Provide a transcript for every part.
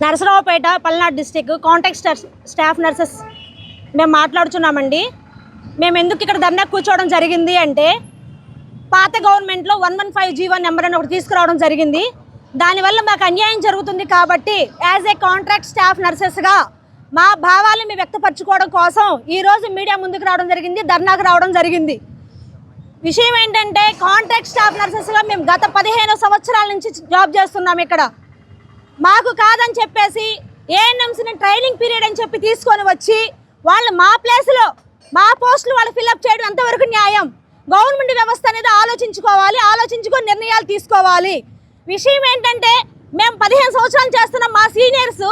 Narasaraopet Palnadu district contact staff nurses మేము మాట్లాడుతున్నామండి. మేము ఎందుకు ఇక్కడ ధర్నా కూర్చోవడం జరిగింది అంటే, పాత గవర్నమెంట్లో 115 జీవో నెంబర్ అని ఒకటి తీసుకురావడం జరిగింది. దానివల్ల మాకు అన్యాయం జరుగుతుంది కాబట్టి యాజ్ ఏ కాంట్రాక్ట్ స్టాఫ్ నర్సెస్గా మా భావాలను వ్యక్తపరచుకోవడం కోసం ఈరోజు మీడియా ముందుకు రావడం జరిగింది, ధర్నాకు రావడం జరిగింది. విషయం ఏంటంటే, కాంట్రాక్ట్ స్టాఫ్ నర్సెస్గా మేము గత 15 సంవత్సరాల నుంచి జాబ్ చేస్తున్నాం. ఇక్కడ మాకు కాదని చెప్పేసి ఏఎన్ఎంసీని ట్రైనింగ్ పీరియడ్ అని చెప్పి తీసుకొని వచ్చి వాళ్ళు మా ప్లేస్లో మా పోస్టులు వాళ్ళు ఫిల్అప్ చేయడం ఎంతవరకు న్యాయం? గవర్నమెంట్ వ్యవస్థ అనేది ఆలోచించుకొని నిర్ణయాలు తీసుకోవాలి. విషయం ఏంటంటే, మేము 15 సంవత్సరాలు చేస్తున్నాం. మా సీనియర్స్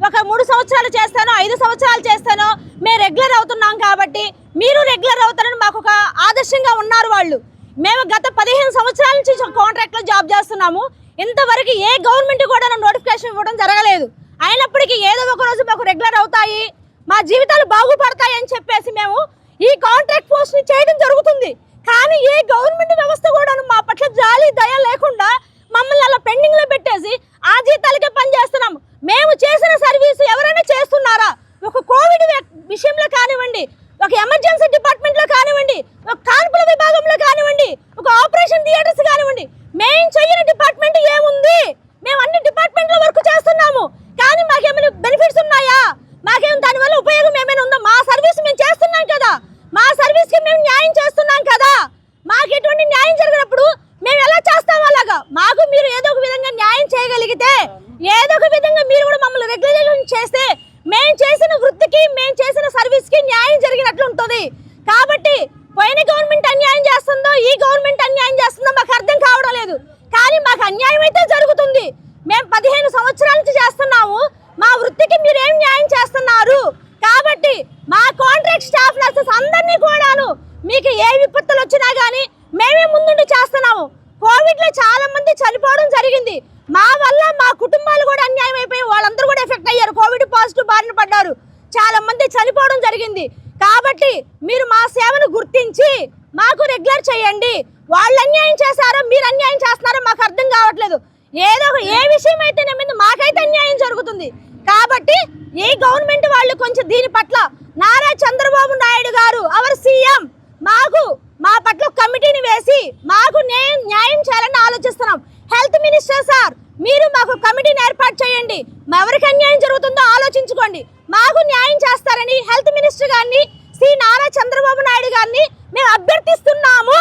ఒక 3 సంవత్సరాలు చేస్తానో 5 సంవత్సరాలు చేస్తానో మేము రెగ్యులర్ అవుతున్నాం కాబట్టి మీరు రెగ్యులర్ అవుతారని మాకు ఒక ఆదర్శంగా ఉన్నారు వాళ్ళు. మేము గత 15 సంవత్సరాల నుంచి కాంట్రాక్ట్లో జాబ్ చేస్తున్నాము. ఇంతవరకు ఏ గవర్నమెంట్ కూడా నోటిఫికేషన్ ఇవ్వడం జరగలేదు. అయినప్పటికీ ఏదో ఒక రోజు మాకు రెగ్యులర్ అవుతాయి, మా జీవితాలు బాగుపడతాయి అని చెప్పేసి మేము ఈ కాంట్రాక్ట్ పోస్ట్ని చేయడం జరుగుతుంది. కానీ ఏ గవర్నమెంట్ వ్యవస్థ కూడా మా పట్ల జాలి దయ లేకుండా మమ్మల్ని అలా పెండింగ్లో పెట్టేసి ఆ జీతాలకే పనిచేస్తున్నాము. మేము చేసిన సర్వీస్ ఎవరైనా చేస్తున్నారా? ఒక కోవిడ్ విషయంలో కానివ్వండి, ఒక ఎమర్జెన్సీ డిపార్ట్మెంట్లో కానివ్వండి, ఒక కాన్పుల విభాగంలో కానివ్వండి, ఒక ఆపరేషన్ థియేటర్స్ కానివ్వండి, మేము చేయని డిపార్ట్మెంట్ ఏముంది? మేము అన్ని డిపార్ట్మెంట్లో వర్క్ చేస్తున్నాము. కానీ మాకేమైనా బెనిఫిట్స్ ఉన్నాయా? మాకేం దానివల్ల ఉపయోగం ఏమైనా ఉందా? మా సర్వీస్ మేము చేస్తున్నాం కదా, మా సర్వీస్కి మేము న్యాయం చేస్తున్నాం కదా. మాకు ఎటువంటి న్యాయం జరిగినప్పుడు మేము ఎలా చేస్తాం? అలాగా మాకు మీరు ఏదో ఒక విధంగా న్యాయం చేయగలిగితే, ఏదో ఒక విధంగా మీరు కూడా మమ్మల్ని రెగ్యులర్ చేస్తే మేము చేసిన వృత్తికి మేము చేసిన సర్వీస్కి న్యాయం జరిగినట్లు ఉంటుంది. కాబట్టి పోయిన గవర్నమెంట్ అన్యాయం చేస్తుందో ఈ గవర్నమెంట్ అన్యాయం చేస్తుందో మాకు అర్థం కావడం లేదు. కానీ మాకు అన్యాయం అయితే జరుగుతుంది. మేము 15 సంవత్సరాల నుంచి చేస్తున్నాము. మా వృత్తికి మీరు ఏం న్యాయం చేస్తున్నారు? కాబట్టి మా కాంట్రాక్ట్ స్టాఫ్ నర్సెస్ అందరినీ కూడాను మీకు ఏ విపత్తులు వచ్చినా కానీ మేమే ముందుండి చేస్తున్నాము. కోవిడ్లో చాలా మంది చనిపోవడం జరిగింది. మా వల్ల మా కుటుంబాలు కూడా అన్యాయం అయిపోయి వాళ్ళందరూ కూడా ఎఫెక్ట్ అయ్యారు. కోవిడ్ పాజిటివ్ బారిన పడ్డారు, చాలా మంది చనిపోవడం జరిగింది. కాబట్టి మీరు మా సేవను గుర్తించి మాకు రెగ్యులర్ చేయండి. వాళ్ళు అన్యాయం చేశారో మీరు అన్యాయం చేస్తున్నారో మాకు అర్థం కావట్లేదు. ఏ విషయం అయితేనే మీద మాకైతే అన్యాయం జరుగుతుంది. కాబట్టి ఈ గవర్నమెంట్ వాళ్ళు కొంచెం దీని పట్ల నారా చంద్రబాబు నాయుడు గారు అవర్ సీఎం మా పట్ల కమిటీని వేసి మాకు న్యాయం చేయాలని ఆలోచిస్తున్నాం. హెల్త్ మినిస్టర్ సార్, మీరు మాకు కమిటీని ఏర్పాటు చేయండి. ఎవరికి అన్యాయం జరుగుతుందో ఆలోచించుకోండి, మాకు న్యాయం చేస్తారని హెల్త్ మినిస్టర్ గారిని శ్రీ నారా చంద్రబాబు నాయుడు గారిని మేము అభ్యర్థిస్తున్నాము.